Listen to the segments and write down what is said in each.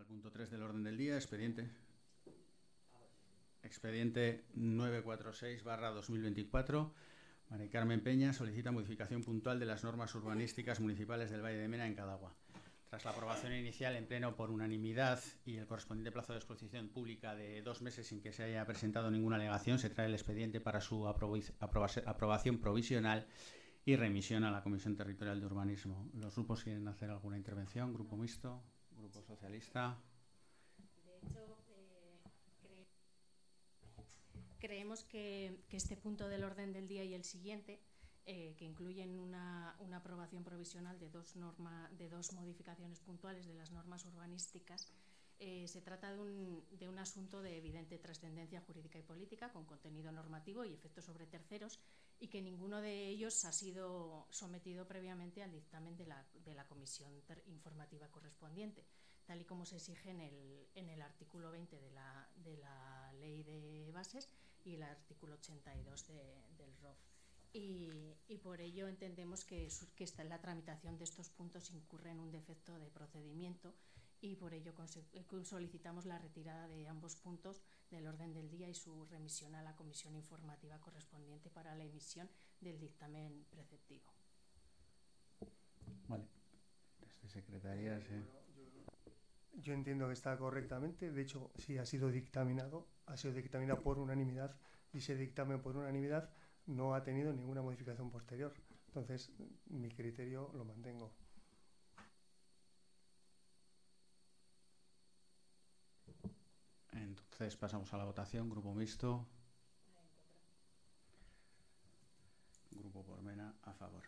al punto 3 del orden del día, expediente 946/2024. María Carmen Peña solicita modificación puntual de las normas urbanísticas municipales del Valle de Mena en Cadagua. Tras la aprobación inicial en pleno por unanimidad y el correspondiente plazo de exposición pública de 2 meses sin que se haya presentado ninguna alegación, se trae el expediente para su aprobación provisional y remisión a la Comisión Territorial de Urbanismo. ¿Los grupos quieren hacer alguna intervención? ¿Grupo mixto? ¿Grupo socialista? De hecho, creemos que este punto del orden del día y el siguiente, que incluyen una aprobación provisional de dos modificaciones puntuales de las normas urbanísticas, se trata de un asunto de evidente trascendencia jurídica y política, con contenido normativo y efectos sobre terceros, y que ninguno de ellos ha sido sometido previamente al dictamen de la comisión informativa correspondiente, tal y como se exige en el artículo 20 de la Ley de Bases y el artículo 82 del ROF. Y por ello entendemos que la tramitación de estos puntos incurre en un defecto de procedimiento, y por ello solicitamos la retirada de ambos puntos del orden del día y su remisión a la comisión informativa correspondiente para la emisión del dictamen preceptivo. Vale. Desde Secretaría se... Yo entiendo que está correctamente. De hecho, si ha sido dictaminado por unanimidad, y ese dictamen por unanimidad no ha tenido ninguna modificación posterior. Entonces, mi criterio lo mantengo. Entonces pasamos a la votación. Grupo mixto. Grupo por Mena a favor.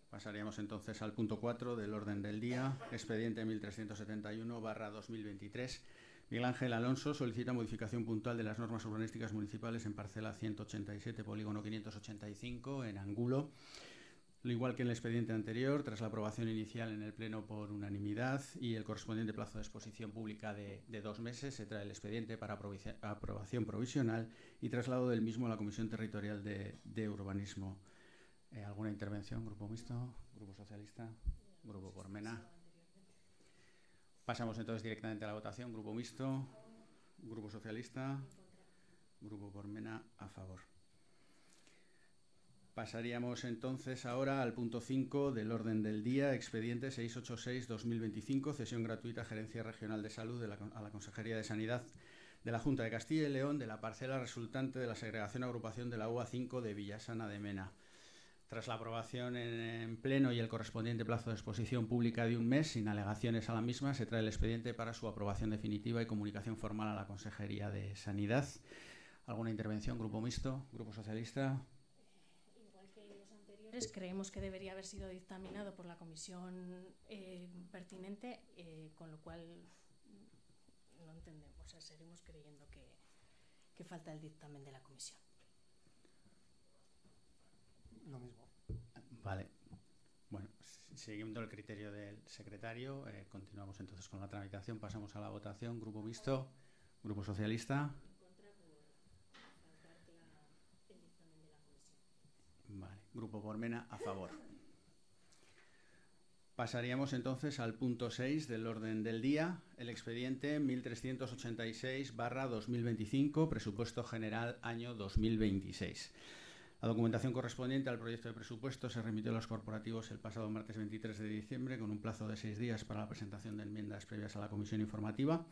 Pasaríamos entonces al punto 4 del orden del día, expediente 1371/2023. Miguel Ángel Alonso solicita modificación puntual de las normas urbanísticas municipales en parcela 187, polígono 585, en Angulo. Lo igual que en el expediente anterior, tras la aprobación inicial en el Pleno por unanimidad y el correspondiente plazo de exposición pública de 2 meses, se trae el expediente para aprobación provisional y traslado del mismo a la Comisión Territorial de Urbanismo. ¿Alguna intervención? ¿Grupo mixto? ¿Grupo socialista? ¿Grupo por Mena? Pasamos entonces directamente a la votación. ¿Grupo mixto? ¿Grupo socialista? ¿Grupo por Mena a favor? Pasaríamos entonces ahora al punto 5 del orden del día, expediente 686/2025, cesión gratuita Gerencia Regional de Salud a la Consejería de Sanidad de la Junta de Castilla y León de la parcela resultante de la segregación agrupación de la UA5 de Villasana de Mena. Tras la aprobación en pleno y el correspondiente plazo de exposición pública de 1 mes, sin alegaciones a la misma, se trae el expediente para su aprobación definitiva y comunicación formal a la Consejería de Sanidad. ¿Alguna intervención? ¿Grupo mixto? ¿Grupo socialista? Igual que los anteriores, creemos que debería haber sido dictaminado por la comisión pertinente, con lo cual no entendemos, o sea, seguimos creyendo que falta el dictamen de la comisión. Lo mismo. Vale. Bueno, siguiendo el criterio del secretario, continuamos entonces con la tramitación. Pasamos a la votación. Grupo mixto, Grupo Socialista. En contra por faltar el dictamen de la comisión. Vale. Grupo por Mena a favor. Pasaríamos entonces al punto 6 del orden del día, el expediente 1386/2025, presupuesto general año 2026. La documentación correspondiente al proyecto de presupuesto se remitió a los corporativos el pasado martes 23 de diciembre con un plazo de 6 días para la presentación de enmiendas previas a la comisión informativa.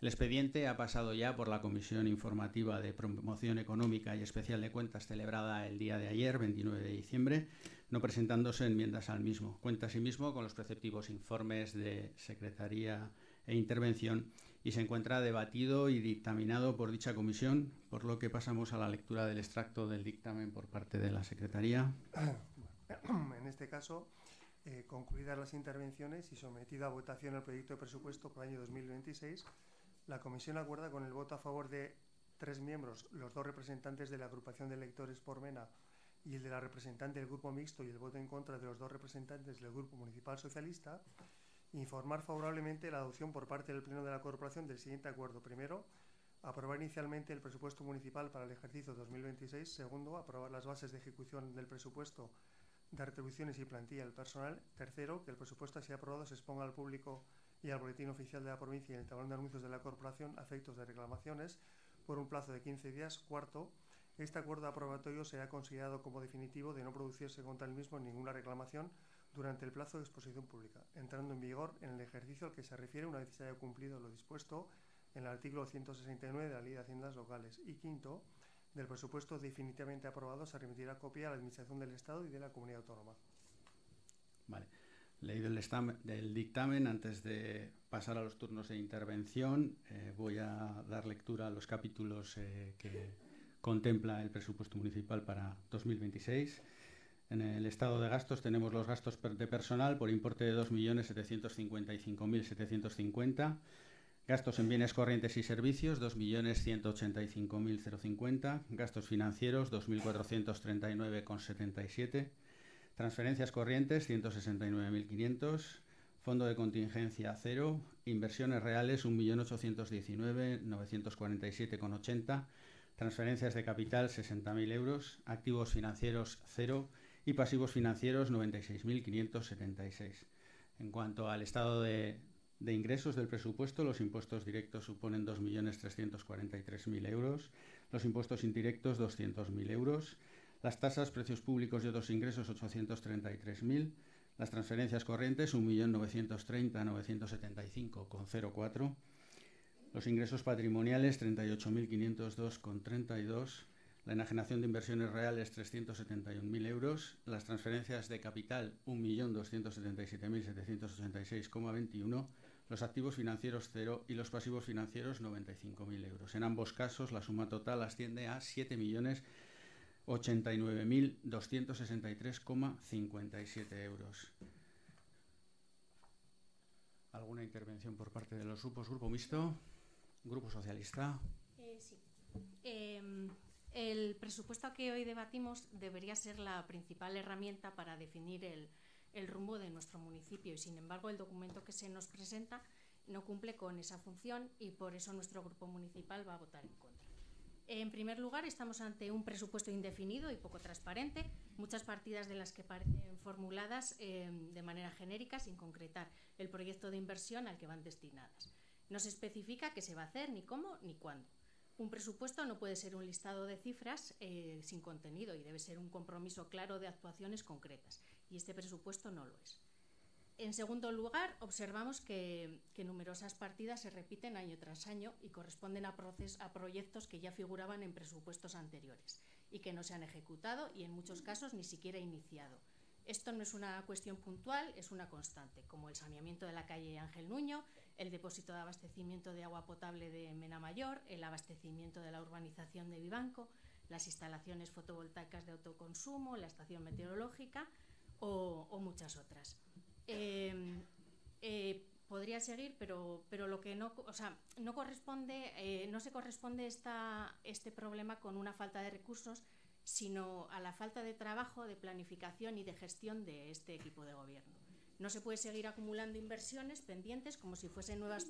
El expediente ha pasado ya por la Comisión Informativa de Promoción Económica y Especial de Cuentas celebrada el día de ayer, 29 de diciembre, no presentándose enmiendas al mismo. Cuenta asimismo con los preceptivos informes de Secretaría e Intervención y se encuentra debatido y dictaminado por dicha comisión, por lo que pasamos a la lectura del extracto del dictamen por parte de la Secretaría. En este caso, concluidas las intervenciones y sometido a votación el proyecto de presupuesto para el año 2026, la comisión acuerda con el voto a favor de 3 miembros, los 2 representantes de la agrupación de electores por Mena y el de la representante del grupo mixto, y el voto en contra de los 2 representantes del grupo municipal socialista, informar favorablemente la adopción por parte del Pleno de la Corporación del siguiente acuerdo. Primero, aprobar inicialmente el presupuesto municipal para el ejercicio 2026. Segundo, aprobar las bases de ejecución del presupuesto de retribuciones y plantilla del personal. Tercero, que el presupuesto así aprobado se exponga al público y al Boletín Oficial de la Provincia y el Tablón de Anuncios de la Corporación a efectos de reclamaciones por un plazo de 15 días. Cuarto, este acuerdo aprobatorio será considerado como definitivo de no producirse contra el mismo ninguna reclamación durante el plazo de exposición pública, entrando en vigor en el ejercicio al que se refiere una vez se haya cumplido lo dispuesto en el artículo 169 de la Ley de Haciendas Locales. Y quinto, del presupuesto definitivamente aprobado se remitirá copia a la Administración del Estado y de la Comunidad Autónoma. Vale. Leído el dictamen, antes de pasar a los turnos de intervención, voy a dar lectura a los capítulos que contempla el presupuesto municipal para 2026. En el estado de gastos tenemos los gastos de personal por importe de 2.755.750, gastos en bienes corrientes y servicios 2.185.050, gastos financieros 2.439,77, transferencias corrientes 169.500, fondo de contingencia 0, inversiones reales 1.819.947,80, transferencias de capital 60.000 euros, activos financieros 0 y pasivos financieros 96.576. En cuanto al estado de ingresos del presupuesto, los impuestos directos suponen 2.343.000 euros, los impuestos indirectos 200.000 euros, las tasas, precios públicos y otros ingresos 833.000, las transferencias corrientes 1.930.975,04, los ingresos patrimoniales 38.502,32, la enajenación de inversiones reales 371.000 euros, las transferencias de capital 1.277.786,21, los activos financieros 0 y los pasivos financieros 95.000 euros. En ambos casos la suma total asciende a 7.089.263,57 euros. ¿Alguna intervención por parte de los grupos? ¿Grupo mixto? ¿Grupo socialista? Sí. El presupuesto que hoy debatimos debería ser la principal herramienta para definir el rumbo de nuestro municipio y, sin embargo, el documento que se nos presenta no cumple con esa función y por eso nuestro grupo municipal va a votar en contra. En primer lugar, estamos ante un presupuesto indefinido y poco transparente, muchas partidas de las que parecen formuladas de manera genérica sin concretar el proyecto de inversión al que van destinadas. No se especifica qué se va a hacer, ni cómo, ni cuándo. Un presupuesto no puede ser un listado de cifras sin contenido y debe ser un compromiso claro de actuaciones concretas, y este presupuesto no lo es. En segundo lugar, observamos que numerosas partidas se repiten año tras año y corresponden a proyectos que ya figuraban en presupuestos anteriores y que no se han ejecutado y en muchos casos ni siquiera iniciado. Esto no es una cuestión puntual, es una constante, como el saneamiento de la calle Ángel Nuño, el depósito de abastecimiento de agua potable de Mena Mayor, el abastecimiento de la urbanización de Vivanco, las instalaciones fotovoltaicas de autoconsumo, la estación meteorológica o muchas otras. Podría seguir, pero lo que no se corresponde este problema con una falta de recursos, sino a la falta de trabajo, de planificación y de gestión de este equipo de gobierno. No se puede seguir acumulando inversiones pendientes como si fuesen nuevas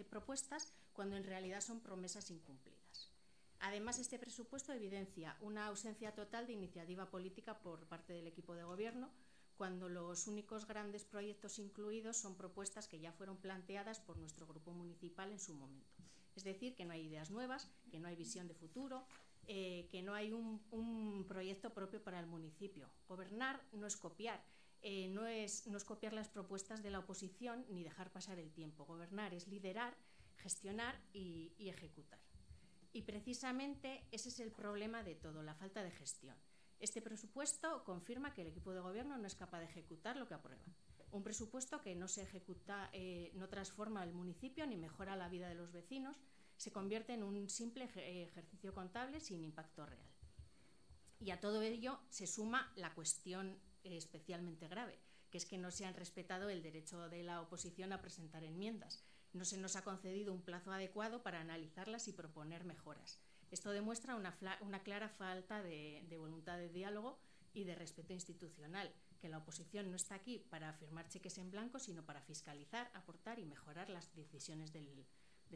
propuestas, cuando en realidad son promesas incumplidas. Además, este presupuesto evidencia una ausencia total de iniciativa política por parte del equipo de gobierno, cuando los únicos grandes proyectos incluidos son propuestas que ya fueron planteadas por nuestro grupo municipal en su momento. Es decir, que no hay ideas nuevas, que no hay visión de futuro, que no hay un proyecto propio para el municipio. Gobernar no es copiar, no es copiar las propuestas de la oposición ni dejar pasar el tiempo. Gobernar es liderar, gestionar y ejecutar. Y precisamente ese es el problema de todo, la falta de gestión. Este presupuesto confirma que el equipo de gobierno no es capaz de ejecutar lo que aprueba. Un presupuesto que no se ejecuta, no transforma el municipio ni mejora la vida de los vecinos, se convierte en un simple ejercicio contable sin impacto real. Y a todo ello se suma la cuestión especialmente grave, que es que no se han respetado el derecho de la oposición a presentar enmiendas. No se nos ha concedido un plazo adecuado para analizarlas y proponer mejoras. Esto demuestra una clara falta de voluntad de diálogo y de respeto institucional, que la oposición no está aquí para firmar cheques en blanco, sino para fiscalizar, aportar y mejorar las decisiones del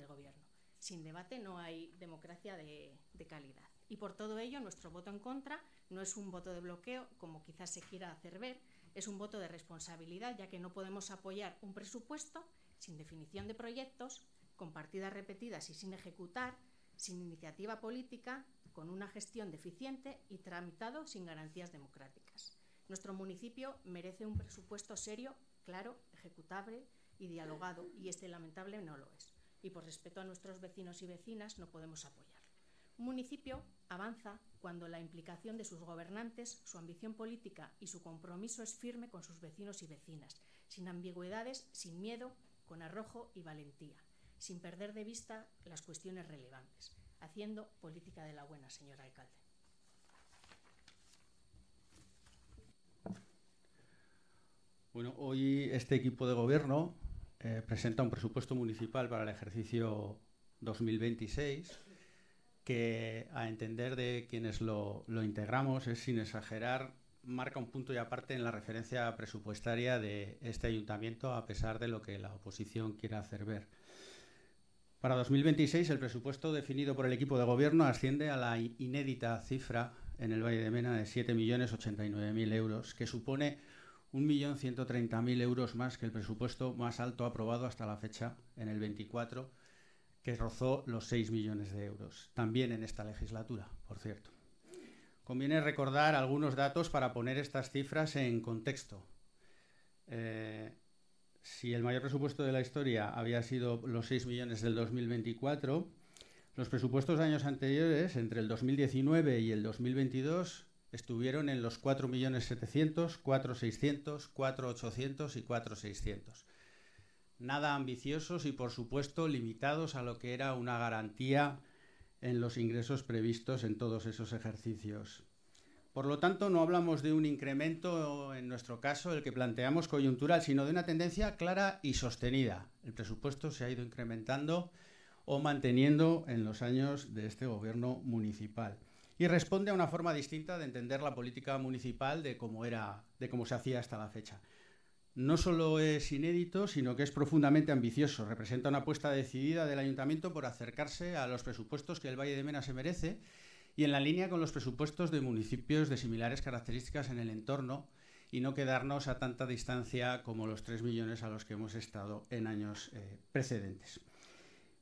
gobierno. Sin debate no hay democracia de calidad. Y por todo ello, nuestro voto en contra no es un voto de bloqueo, como quizás se quiera hacer ver, es un voto de responsabilidad, ya que no podemos apoyar un presupuesto sin definición de proyectos, con partidas repetidas y sin ejecutar, sin iniciativa política, con una gestión deficiente y tramitado sin garantías democráticas. Nuestro municipio merece un presupuesto serio, claro, ejecutable y dialogado, y este lamentable no lo es. Y por respeto a nuestros vecinos y vecinas no podemos apoyarlo. Un municipio avanza cuando la implicación de sus gobernantes, su ambición política y su compromiso es firme con sus vecinos y vecinas, sin ambigüedades, sin miedo, con arrojo y valentía, sin perder de vista las cuestiones relevantes, haciendo política de la buena, señor alcalde. Bueno, hoy este equipo de gobierno presenta un presupuesto municipal para el ejercicio 2026 que, a entender de quienes lo integramos, es, sin exagerar, marca un punto y aparte en la referencia presupuestaria de este ayuntamiento, a pesar de lo que la oposición quiera hacer ver. Para 2026, el presupuesto definido por el equipo de gobierno asciende a la inédita cifra en el Valle de Mena de 7.089.000 euros, que supone 1.130.000 euros más que el presupuesto más alto aprobado hasta la fecha, en el 24, que rozó los 6 millones de euros, también en esta legislatura, por cierto. Conviene recordar algunos datos para poner estas cifras en contexto. Si el mayor presupuesto de la historia había sido los 6 millones del 2024, los presupuestos de años anteriores, entre el 2019 y el 2022, estuvieron en los 4.700.000, 4.600.000, 4.800.000 y 4.600.000. Nada ambiciosos y, por supuesto, limitados a lo que era una garantía en los ingresos previstos en todos esos ejercicios. Por lo tanto, no hablamos de un incremento, en nuestro caso, el que planteamos coyuntural, sino de una tendencia clara y sostenida. El presupuesto se ha ido incrementando o manteniendo en los años de este gobierno municipal. Y responde a una forma distinta de entender la política municipal de cómo se hacía hasta la fecha. No solo es inédito, sino que es profundamente ambicioso. Representa una apuesta decidida del ayuntamiento por acercarse a los presupuestos que el Valle de Mena se merece y en la línea con los presupuestos de municipios de similares características en el entorno, y no quedarnos a tanta distancia como los 3 millones a los que hemos estado en años precedentes.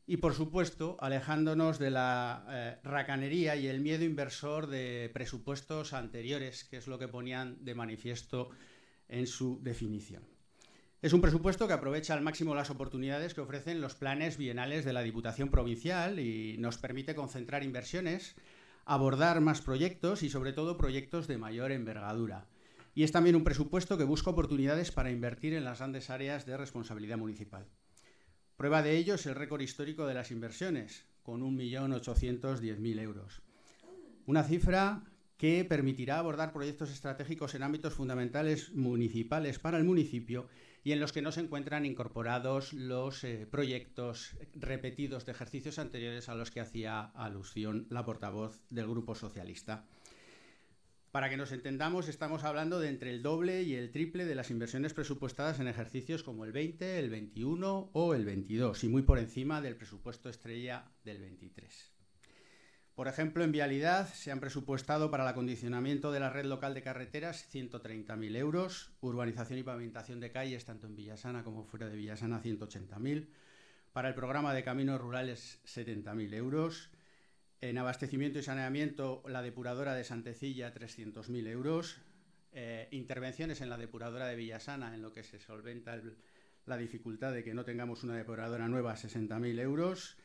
Y, por supuesto, alejándonos de la racanería y el miedo inversor de presupuestos anteriores, que es lo que ponían de manifiesto en su definición. Es un presupuesto que aprovecha al máximo las oportunidades que ofrecen los planes bienales de la Diputación Provincial y nos permite concentrar inversiones, abordar más proyectos y, sobre todo, proyectos de mayor envergadura. Y es también un presupuesto que busca oportunidades para invertir en las grandes áreas de responsabilidad municipal. Prueba de ello es el récord histórico de las inversiones, con 1.810.000 euros. Una cifra que permitirá abordar proyectos estratégicos en ámbitos fundamentales municipales para el municipio y en los que no se encuentran incorporados los proyectos repetidos de ejercicios anteriores a los que hacía alusión la portavoz del Grupo Socialista. Para que nos entendamos, estamos hablando de entre el doble y el triple de las inversiones presupuestadas en ejercicios como el 20, el 21 o el 22, y muy por encima del presupuesto estrella del 23. Por ejemplo, en vialidad se han presupuestado para el acondicionamiento de la red local de carreteras 130.000 euros, urbanización y pavimentación de calles tanto en Villasana como fuera de Villasana 180.000, para el programa de caminos rurales 70.000 euros, en abastecimiento y saneamiento la depuradora de Santecilla 300.000 euros, intervenciones en la depuradora de Villasana en lo que se solventa la dificultad de que no tengamos una depuradora nueva 60.000 euros,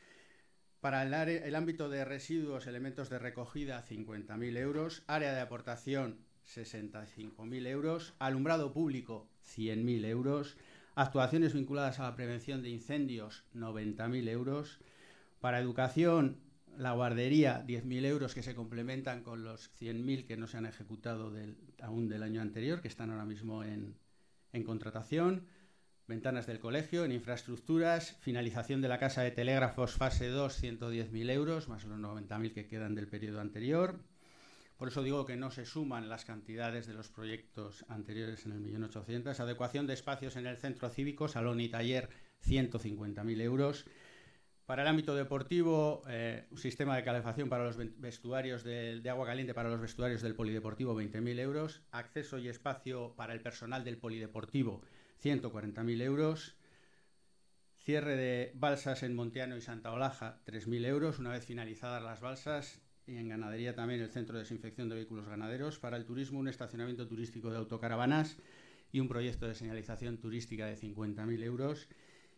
para el ámbito de residuos, elementos de recogida 50.000 euros, área de aportación 65.000 euros, alumbrado público 100.000 euros, actuaciones vinculadas a la prevención de incendios 90.000 euros, para educación la guardería 10.000 euros que se complementan con los 100.000 que no se han ejecutado aún del año anterior, que están ahora mismo en contratación, ventanas del colegio, en infraestructuras, finalización de la casa de telégrafos fase 2, 110.000 euros, más los 90.000 que quedan del periodo anterior. Por eso digo que no se suman las cantidades de los proyectos anteriores en el 1.800.000. Adecuación de espacios en el centro cívico, salón y taller, 150.000 euros. Para el ámbito deportivo, un sistema de calefacción para los vestuarios de agua caliente para los vestuarios del polideportivo, 20.000 euros. Acceso y espacio para el personal del polideportivo, 140.000 euros. Cierre de balsas en Montiano y Santa Olaja, 3.000 euros, una vez finalizadas las balsas. Y en ganadería también el centro de desinfección de vehículos ganaderos. Para el turismo, un estacionamiento turístico de autocaravanas y un proyecto de señalización turística de 50.000 euros.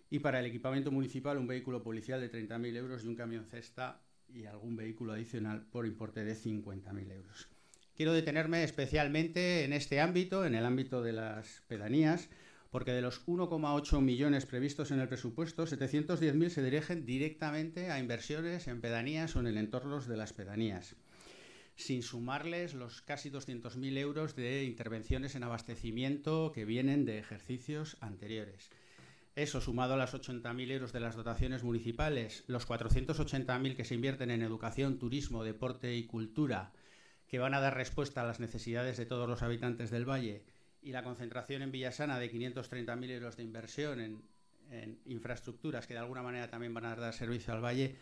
Y para el equipamiento municipal, un vehículo policial de 30.000 euros y un camión cesta y algún vehículo adicional por importe de 50.000 euros. Quiero detenerme especialmente en este ámbito, en el ámbito de las pedanías, porque de los 1,8 millones previstos en el presupuesto, 710.000 se dirigen directamente a inversiones en pedanías o en el entorno de las pedanías, sin sumarles los casi 200.000 euros de intervenciones en abastecimiento que vienen de ejercicios anteriores. Eso, sumado a las 80.000 euros de las dotaciones municipales, los 480.000 que se invierten en educación, turismo, deporte y cultura, que van a dar respuesta a las necesidades de todos los habitantes del valle, y la concentración en Villasana de 530.000 euros de inversión en infraestructuras que de alguna manera también van a dar servicio al valle,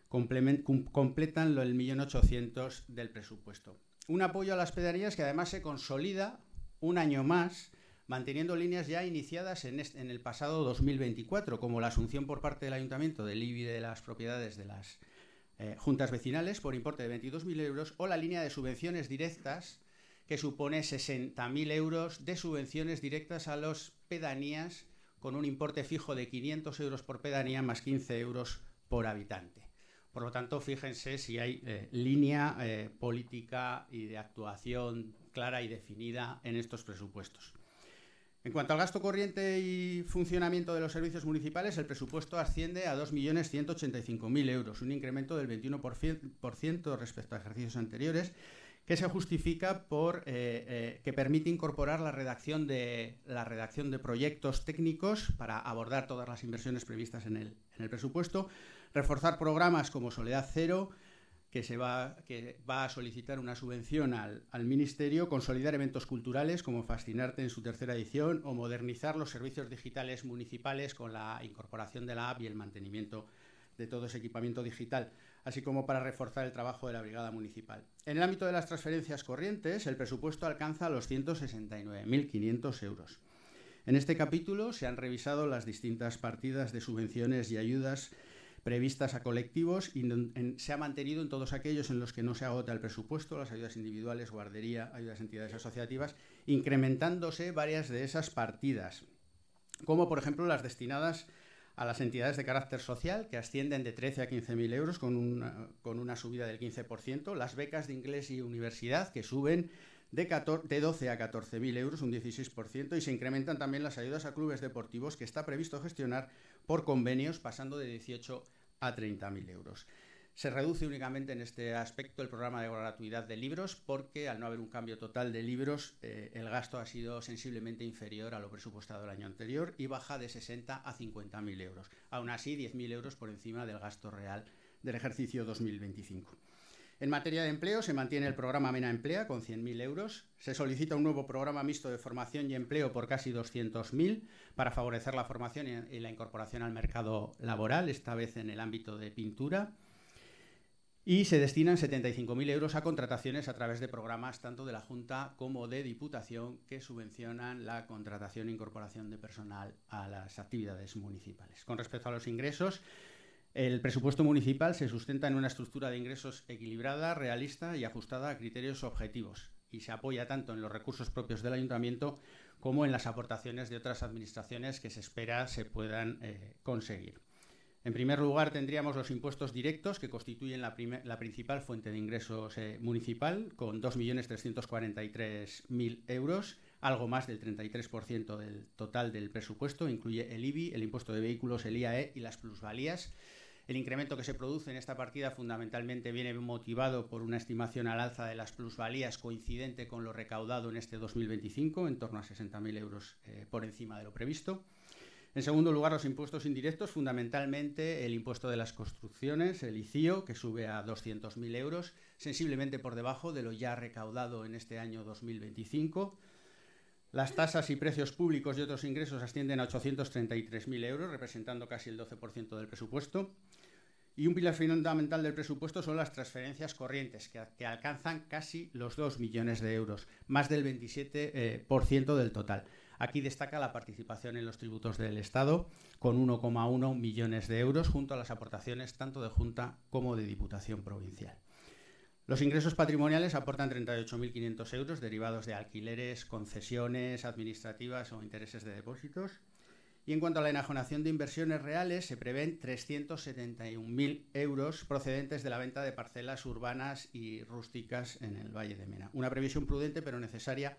completan el 1.800.000 del presupuesto. Un apoyo a las pedanías que además se consolida un año más, manteniendo líneas ya iniciadas en el pasado 2024, como la asunción por parte del Ayuntamiento del IBI de las propiedades de las juntas vecinales por importe de 22.000 euros, o la línea de subvenciones directas, que supone 60.000 euros de subvenciones directas a las pedanías con un importe fijo de 500 euros por pedanía más 15 euros por habitante. Por lo tanto, fíjense si hay línea política y de actuación clara y definida en estos presupuestos. En cuanto al gasto corriente y funcionamiento de los servicios municipales, el presupuesto asciende a 2.185.000 euros, un incremento del 21% respecto a ejercicios anteriores, que se justifica por que permite incorporar la redacción de proyectos técnicos para abordar todas las inversiones previstas en el presupuesto, reforzar programas como Soledad Cero, que va a solicitar una subvención al Ministerio, consolidar eventos culturales como Fascinarte en su 3ª edición, o modernizar los servicios digitales municipales con la incorporación de la app y el mantenimiento de todo ese equipamiento digital, así como para reforzar el trabajo de la brigada municipal. En el ámbito de las transferencias corrientes, el presupuesto alcanza los 169.500 euros. En este capítulo se han revisado las distintas partidas de subvenciones y ayudas previstas a colectivos y se ha mantenido en todos aquellos en los que no se agota el presupuesto, las ayudas individuales, guardería, ayudas a entidades asociativas, incrementándose varias de esas partidas, como por ejemplo las destinadas a las entidades de carácter social, que ascienden de 13 a 15.000 euros con una subida del 15%, las becas de inglés y universidad, que suben de 12 a 14.000 euros, un 16%, y se incrementan también las ayudas a clubes deportivos, que está previsto gestionar por convenios, pasando de 18 a 30.000 euros. Se reduce únicamente en este aspecto el programa de gratuidad de libros, porque al no haber un cambio total de libros, el gasto ha sido sensiblemente inferior a lo presupuestado el año anterior y baja de 60 a 50.000 euros. Aún así, 10.000 euros por encima del gasto real del ejercicio 2025. En materia de empleo, se mantiene el programa Mena Emplea con 100.000 euros. Se solicita un nuevo programa mixto de formación y empleo por casi 200.000 para favorecer la formación y la incorporación al mercado laboral, esta vez en el ámbito de pintura. Y se destinan 75.000 euros a contrataciones a través de programas tanto de la Junta como de Diputación, que subvencionan la contratación e incorporación de personal a las actividades municipales. Con respecto a los ingresos, el presupuesto municipal se sustenta en una estructura de ingresos equilibrada, realista y ajustada a criterios objetivos, y se apoya tanto en los recursos propios del Ayuntamiento como en las aportaciones de otras administraciones que se espera se puedan conseguir. En primer lugar, tendríamos los impuestos directos, que constituyen la principal fuente de ingresos municipal, con 2.343.000 euros, algo más del 33% del total del presupuesto. Incluye el IBI, el impuesto de vehículos, el IAE y las plusvalías. El incremento que se produce en esta partida fundamentalmente viene motivado por una estimación al alza de las plusvalías coincidente con lo recaudado en este 2025, en torno a 60.000 euros por encima de lo previsto. En segundo lugar, los impuestos indirectos, fundamentalmente el impuesto de las construcciones, el ICIO, que sube a 200.000 euros, sensiblemente por debajo de lo ya recaudado en este año 2025. Las tasas y precios públicos y otros ingresos ascienden a 833.000 euros, representando casi el 12% del presupuesto. Y un pilar fundamental del presupuesto son las transferencias corrientes, que alcanzan casi los 2 millones de euros, más del 27% del total. Aquí destaca la participación en los tributos del Estado, con 1,1 millones de euros, junto a las aportaciones tanto de Junta como de Diputación Provincial. Los ingresos patrimoniales aportan 38.500 euros derivados de alquileres, concesiones administrativas o intereses de depósitos. Y en cuanto a la enajenación de inversiones reales, se prevén 371.000 euros procedentes de la venta de parcelas urbanas y rústicas en el Valle de Mena. Una previsión prudente pero necesaria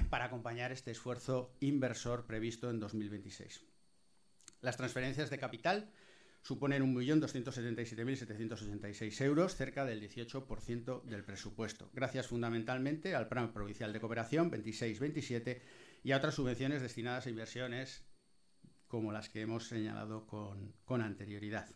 para acompañar este esfuerzo inversor previsto en 2026. Las transferencias de capital suponen 1.277.786 euros, cerca del 18% del presupuesto, gracias fundamentalmente al Plan Provincial de Cooperación 26-27 y a otras subvenciones destinadas a inversiones como las que hemos señalado con anterioridad.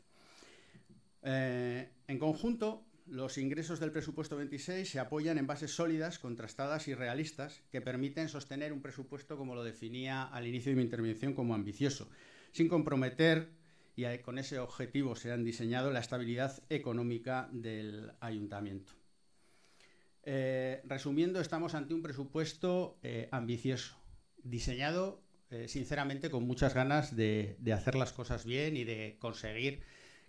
En conjunto, los ingresos del presupuesto 26 se apoyan en bases sólidas, contrastadas y realistas que permiten sostener un presupuesto, como lo definía al inicio de mi intervención, como ambicioso, sin comprometer, y con ese objetivo se han diseñado, la estabilidad económica del ayuntamiento. Resumiendo, estamos ante un presupuesto ambicioso, diseñado sinceramente con muchas ganas de hacer las cosas bien y de conseguir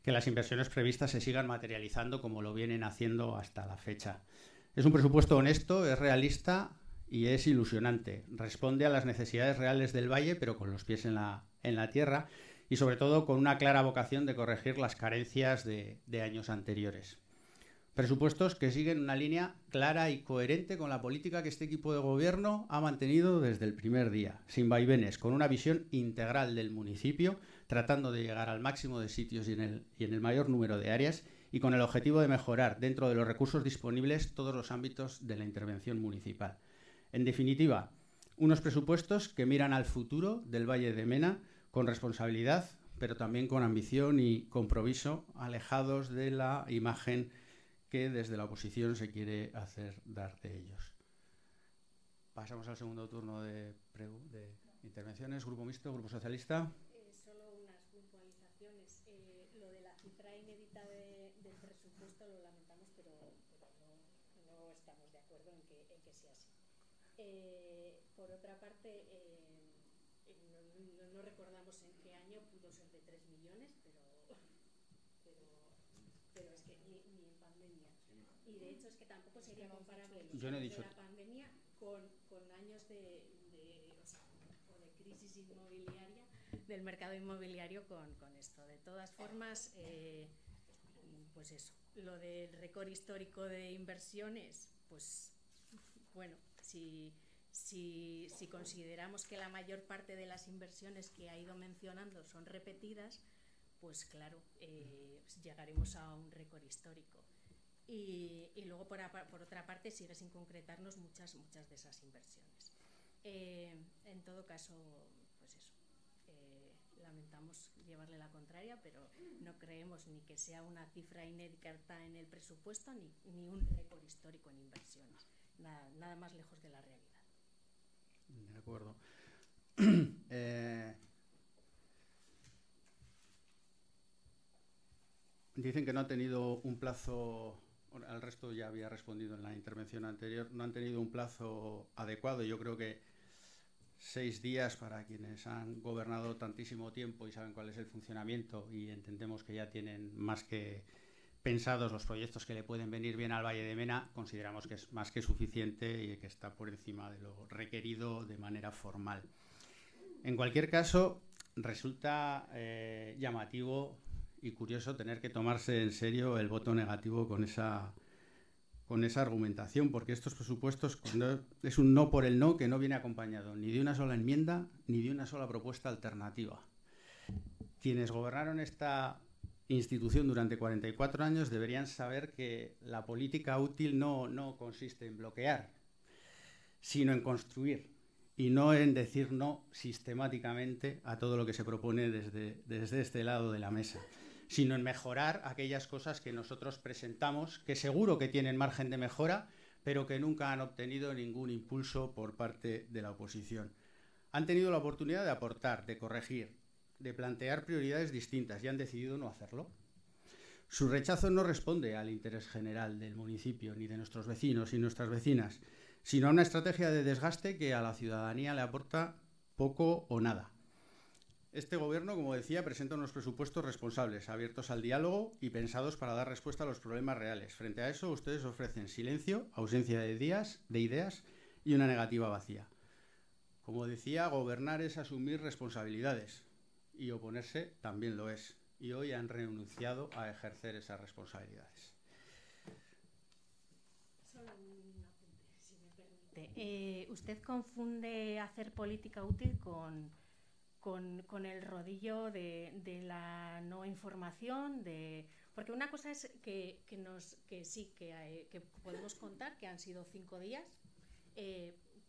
que las inversiones previstas se sigan materializando como lo vienen haciendo hasta la fecha. Es un presupuesto honesto, es realista y es ilusionante. Responde a las necesidades reales del Valle, pero con los pies en la tierra y sobre todo con una clara vocación de corregir las carencias de años anteriores. Presupuestos que siguen una línea clara y coherente con la política que este equipo de gobierno ha mantenido desde el primer día, sin vaivenes, con una visión integral del municipio, tratando de llegar al máximo de sitios y en el mayor número de áreas, y con el objetivo de mejorar, dentro de los recursos disponibles, todos los ámbitos de la intervención municipal. En definitiva, unos presupuestos que miran al futuro del Valle de Mena con responsabilidad, pero también con ambición y compromiso, alejados de la imagen que desde la oposición se quiere hacer dar de ellos. Pasamos al segundo turno de intervenciones. Grupo Mixto, Grupo Socialista. Solo unas puntualizaciones. Lo de la cifra inédita del presupuesto lo lamentamos, pero no estamos de acuerdo en que sea así. Por otra parte, no recordamos en qué año pudo ser de 3 millones, pero es que ni en pandemia. Y de hecho es que tampoco sería comparable los años de la pandemia con años de crisis inmobiliaria, del mercado inmobiliario con esto. De todas formas, pues eso, lo del récord histórico de inversiones, pues bueno, si consideramos que la mayor parte de las inversiones que ha ido mencionando son repetidas, pues claro, llegaremos a un récord histórico. Y luego, por otra parte, sigue sin concretarnos muchas de esas inversiones. En todo caso, pues eso, lamentamos llevarle la contraria, pero no creemos ni que sea una cifra inédita en el presupuesto ni un récord histórico en inversiones. Nada más lejos de la realidad. De acuerdo. Dicen que no ha tenido un plazo, al resto ya había respondido en la intervención anterior, no han tenido un plazo adecuado. Yo creo que 6 días para quienes han gobernado tantísimo tiempo y saben cuál es el funcionamiento y entendemos que ya tienen más que pensados los proyectos que le pueden venir bien al Valle de Mena, consideramos que es más que suficiente y que está por encima de lo requerido de manera formal. En cualquier caso, resulta llamativo y curioso tener que tomarse en serio el voto negativo con esa argumentación, porque estos presupuestos, cuando es un no por el no, que no viene acompañado ni de una sola enmienda ni de una sola propuesta alternativa. Quienes gobernaron esta institución durante 44 años deberían saber que la política útil no consiste en bloquear, sino en construir, y no en decir no sistemáticamente a todo lo que se propone desde este lado de la mesa, sino en mejorar aquellas cosas que nosotros presentamos, que seguro que tienen margen de mejora, pero que nunca han obtenido ningún impulso por parte de la oposición. Han tenido la oportunidad de aportar, de corregir, de plantear prioridades distintas y han decidido no hacerlo. Su rechazo no responde al interés general del municipio, ni de nuestros vecinos y nuestras vecinas, sino a una estrategia de desgaste que a la ciudadanía le aporta poco o nada. Este gobierno, como decía, presenta unos presupuestos responsables, abiertos al diálogo y pensados para dar respuesta a los problemas reales. Frente a eso, ustedes ofrecen silencio, ausencia de ideas y una negativa vacía. Como decía, gobernar es asumir responsabilidades y oponerse también lo es. Y hoy han renunciado a ejercer esas responsabilidades. Solo un apunte, si me permite. Usted confunde hacer política útil con el rodillo de la no información, porque una cosa es que podemos contar que han sido 5 días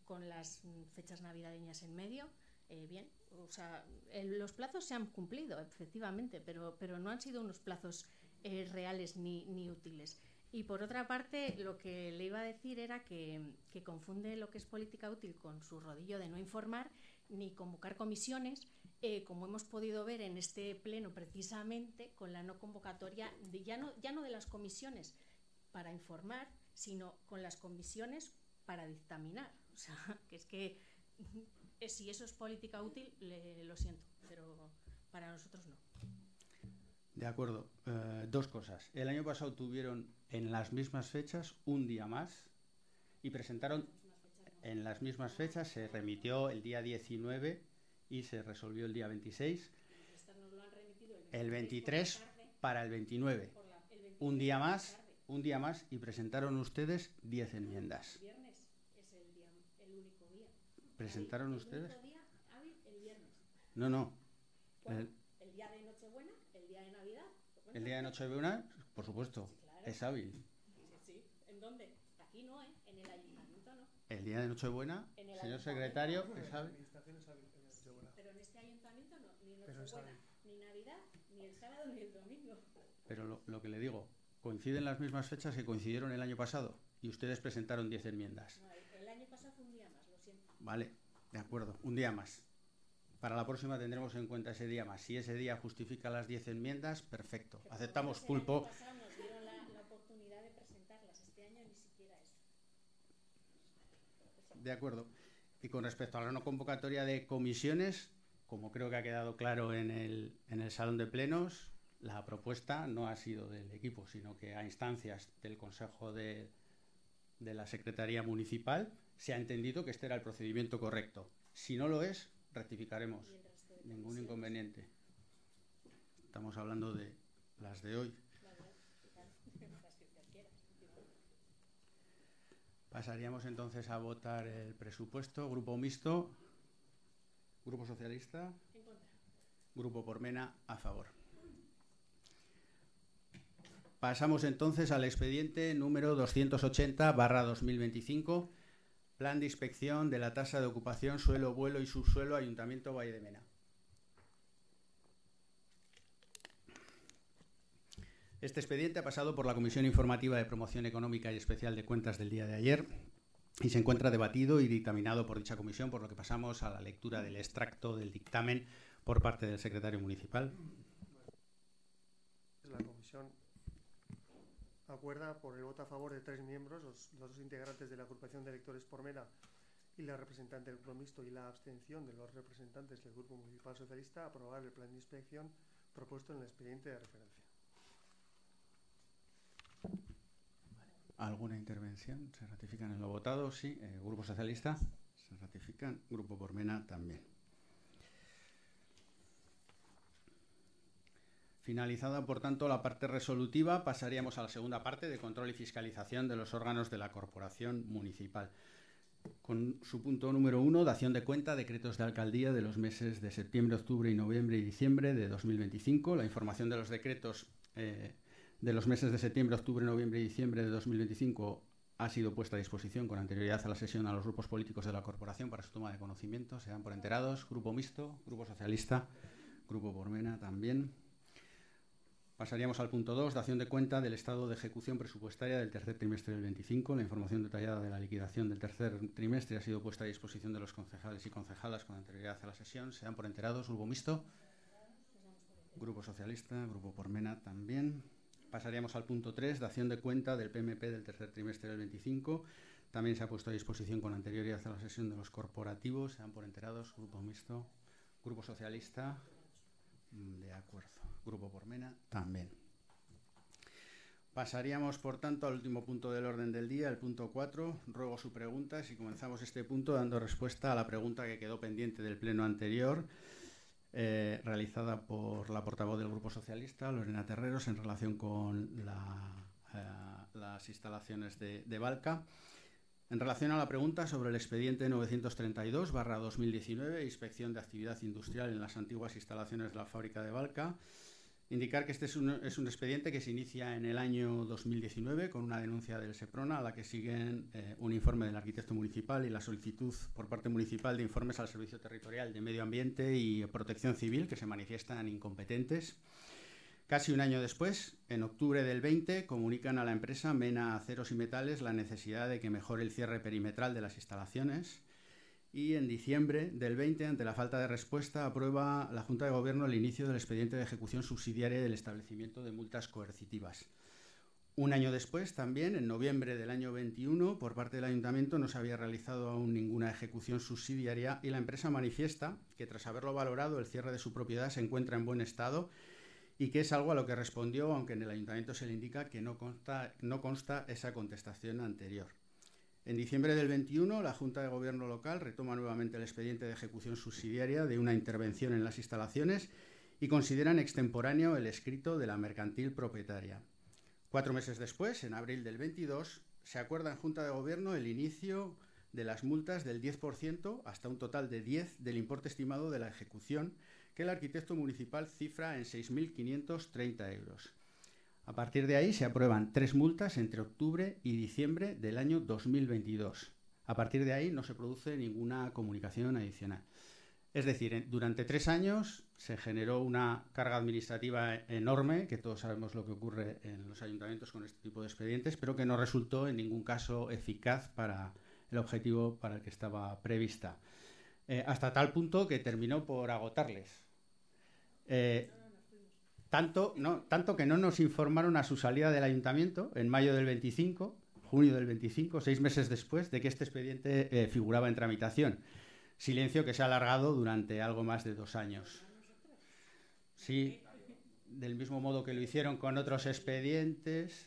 con las fechas navideñas en medio. Bien, o sea, los plazos se han cumplido, efectivamente, pero no han sido unos plazos reales ni útiles. Y por otra parte, lo que le iba a decir era que confunde lo que es política útil con su rodillo de no informar ni convocar comisiones, como hemos podido ver en este pleno precisamente con la no convocatoria, ya no de las comisiones para informar, sino con las comisiones para dictaminar. O sea, que es que si eso es política útil, lo siento, pero para nosotros no. De acuerdo. Dos cosas. El año pasado tuvieron en las mismas fechas un día más y presentaron en las mismas fechas, se remitió el día 19 y se resolvió el día 26. El 23 para el 29. Un día más y presentaron ustedes 10 enmiendas. El viernes es el único día. ¿Presentaron ustedes? El único día hábil el viernes. No. Bueno, el día de Nochebuena, el día de Navidad. El día de Nochebuena, por supuesto, sí, claro. Es hábil. Sí. ¿En dónde? Aquí no, en el ayuntamiento no. El día de Nochebuena, señor secretario, es hábil. Pero en este ayuntamiento no, ni Nochebuena, ni Navidad, ni el sábado, ni el domingo. Pero lo que le digo, coinciden las mismas fechas que coincidieron el año pasado y ustedes presentaron 10 enmiendas. No, el año pasado fue un día más, lo siento. Vale, de acuerdo, un día más. Para la próxima tendremos en cuenta ese día más. Si ese día justifica las 10 enmiendas, perfecto. Aceptamos pulpo. El año pasado nos dieron la oportunidad de presentarlas. Este año ni siquiera eso. De acuerdo. Y con respecto a la no convocatoria de comisiones, como creo que ha quedado claro en el salón de plenos, la propuesta no ha sido del equipo, sino que a instancias del Consejo de la Secretaría Municipal se ha entendido que este era el procedimiento correcto. Si no lo es, rectificaremos. Ningún inconveniente. Estamos hablando de las de hoy. Pasaríamos entonces a votar el presupuesto. Grupo mixto. Grupo socialista. En contra. Grupo Pormena a favor. Pasamos entonces al expediente número 280/2025. Plan de inspección de la tasa de ocupación suelo, vuelo y subsuelo Ayuntamiento Valle de Mena. Este expediente ha pasado por la Comisión Informativa de Promoción Económica y Especial de Cuentas del día de ayer y se encuentra debatido y dictaminado por dicha comisión, por lo que pasamos a la lectura del extracto del dictamen por parte del secretario municipal. La comisión acuerda por el voto a favor de 3 miembros, los 2 integrantes de la agrupación de electores Pormena y la representante del Grupo Mixto, y la abstención de los representantes del Grupo Municipal Socialista, aprobar el plan de inspección propuesto en el expediente de referencia. ¿Alguna intervención? ¿Se ratifican en lo votado? Sí. Grupo Socialista se ratifican. Grupo Pormena también. Finalizada, por tanto, la parte resolutiva, pasaríamos a la segunda parte de control y fiscalización de los órganos de la Corporación Municipal. Con su punto número 1, dación de cuenta, decretos de alcaldía de los meses de septiembre, octubre y noviembre y diciembre de 2025. La información de los decretos de los meses de septiembre, octubre, noviembre y diciembre de 2025 ha sido puesta a disposición con anterioridad a la sesión a los grupos políticos de la Corporación para su toma de conocimiento. Se dan por enterados. Grupo Mixto, Grupo Socialista, Grupo Pormena también. Pasaríamos al punto 2, dación de cuenta del estado de ejecución presupuestaria del tercer trimestre del 25. La información detallada de la liquidación del tercer trimestre ha sido puesta a disposición de los concejales y concejalas con anterioridad a la sesión. Se dan por enterados. Grupo Mixto, Grupo Socialista, Grupo Pormena también. Pasaríamos al punto 3, dación de cuenta del PMP del tercer trimestre del 25. también se ha puesto a disposición con anterioridad a la sesión de los corporativos. Se dan por enterados. Grupo Mixto, Grupo Socialista, de acuerdo. Grupo Pormena, también. Pasaríamos, por tanto, al último punto del orden del día, el punto 4. Ruego su pregunta. Si comenzamos este punto dando respuesta a la pregunta que quedó pendiente del pleno anterior, realizada por la portavoz del Grupo Socialista, Lorena Terreros, en relación con las instalaciones de Valca. En relación a la pregunta sobre el expediente 932/2019, inspección de actividad industrial en las antiguas instalaciones de la fábrica de Valca, indicar que este es un expediente que se inicia en el año 2019 con una denuncia del SEPRONA, a la que siguen un informe del arquitecto municipal y la solicitud por parte municipal de informes al Servicio Territorial de Medio Ambiente y Protección Civil, que se manifiestan incompetentes. Casi un año después, en octubre del 20, comunican a la empresa Mena Aceros y Metales la necesidad de que mejore el cierre perimetral de las instalaciones. Y en diciembre del 20, ante la falta de respuesta, aprueba la Junta de Gobierno el inicio del expediente de ejecución subsidiaria del establecimiento de multas coercitivas. Un año después, también, en noviembre del año 21, por parte del Ayuntamiento no se había realizado aún ninguna ejecución subsidiaria y la empresa manifiesta que, tras haberlo valorado, el cierre de su propiedad se encuentra en buen estado y que es algo a lo que respondió, aunque en el Ayuntamiento se le indica que no consta esa contestación anterior. En diciembre del 21, la Junta de Gobierno local retoma nuevamente el expediente de ejecución subsidiaria de una intervención en las instalaciones y consideran extemporáneo el escrito de la mercantil propietaria. 4 meses después, en abril del 22, se acuerda en Junta de Gobierno el inicio de las multas del 10% hasta un total de 10 del importe estimado de la ejecución, que el arquitecto municipal cifra en 6.530 euros. A partir de ahí se aprueban 3 multas entre octubre y diciembre del año 2022. A partir de ahí no se produce ninguna comunicación adicional. Es decir, durante 3 años se generó una carga administrativa enorme, que todos sabemos lo que ocurre en los ayuntamientos con este tipo de expedientes, pero que no resultó en ningún caso eficaz para el objetivo para el que estaba prevista. Hasta tal punto que terminó por agotarles. Tanto que no nos informaron a su salida del ayuntamiento en mayo del 25, junio del 25, 6 meses después de que este expediente figuraba en tramitación. Silencio que se ha alargado durante algo más de 2 años. Sí, del mismo modo que lo hicieron con otros expedientes.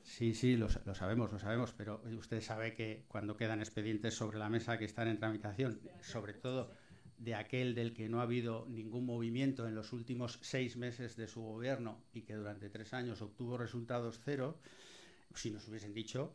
Sí, lo sabemos, pero usted sabe que cuando quedan expedientes sobre la mesa que están en tramitación, sobre todo de aquel del que no ha habido ningún movimiento en los últimos 6 meses de su gobierno y que durante 3 años obtuvo resultados cero, si nos hubiesen dicho,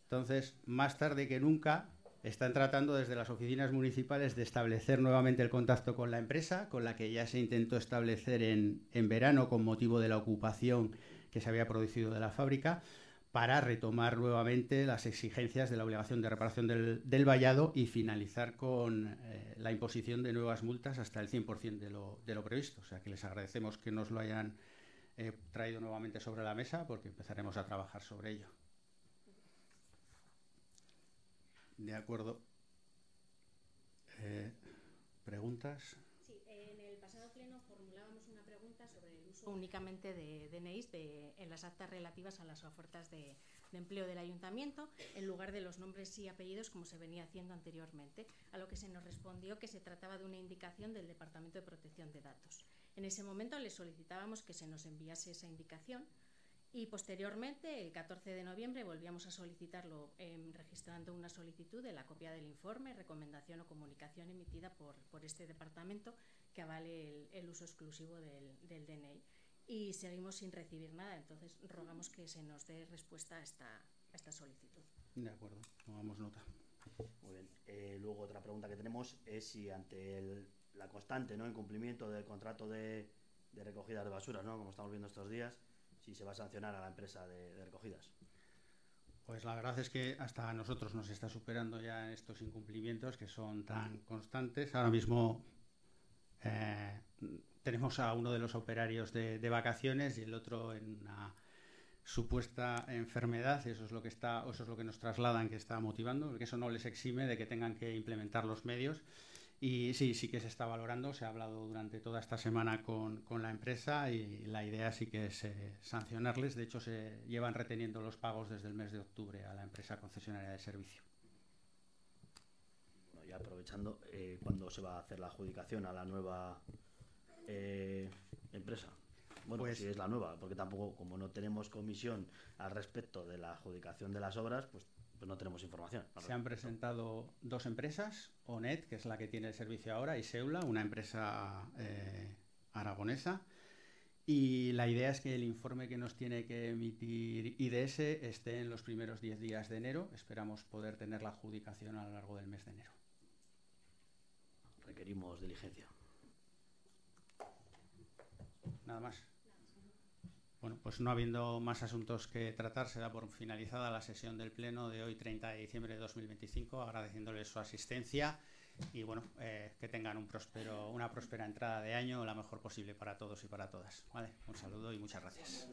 entonces, más tarde que nunca, están tratando desde las oficinas municipales de establecer nuevamente el contacto con la empresa, con la que ya se intentó establecer en verano con motivo de la ocupación que se había producido de la fábrica, para retomar nuevamente las exigencias de la obligación de reparación del vallado y finalizar con la imposición de nuevas multas hasta el 100% de lo previsto. O sea que les agradecemos que nos lo hayan traído nuevamente sobre la mesa, porque empezaremos a trabajar sobre ello. De acuerdo. ¿Preguntas? Sí, en el pasado pleno formulábamos una pregunta sobre el uso únicamente de DNIs en las actas relativas a las ofertas de empleo del ayuntamiento, en lugar de los nombres y apellidos como se venía haciendo anteriormente, a lo que se nos respondió que se trataba de una indicación del Departamento de Protección de Datos. En ese momento le solicitábamos que se nos enviase esa indicación y posteriormente, el 14 de noviembre, volvíamos a solicitarlo registrando una solicitud de la copia del informe, recomendación o comunicación emitida por este departamento que avale el uso exclusivo del DNI. Y seguimos sin recibir nada, entonces rogamos que se nos dé respuesta a esta solicitud. De acuerdo, tomamos nota. Muy bien. Luego otra pregunta que tenemos es si ante la constante incumplimiento del contrato de recogida de basura, como estamos viendo estos días, si se va a sancionar a la empresa de recogidas. Pues la verdad es que hasta a nosotros nos está superando ya estos incumplimientos que son tan constantes. Ahora mismo tenemos a uno de los operarios de vacaciones y el otro en una supuesta enfermedad. Eso es lo que nos trasladan que está motivando, porque eso no les exime de que tengan que implementar los medios. Y sí que se está valorando, se ha hablado durante toda esta semana con la empresa y la idea sí que es sancionarles. De hecho, se llevan reteniendo los pagos desde el mes de octubre a la empresa concesionaria de servicio. Bueno, ya aprovechando, ¿cuándo se va a hacer la adjudicación a la nueva empresa? Bueno, pues, si es la nueva, porque tampoco, como no tenemos comisión al respecto de la adjudicación de las obras, pues no tenemos información. Se han presentado 2 empresas, ONET, que es la que tiene el servicio ahora, y Seula, una empresa aragonesa. Y la idea es que el informe que nos tiene que emitir IDS esté en los primeros 10 días de enero. Esperamos poder tener la adjudicación a lo largo del mes de enero. Requerimos diligencia. Nada más. Bueno, pues no habiendo más asuntos que tratar, se da por finalizada la sesión del Pleno de hoy, 30 de diciembre de 2025, agradeciéndoles su asistencia y bueno, que tengan una próspera entrada de año, la mejor posible para todos y para todas. ¿Vale? Un saludo y muchas gracias.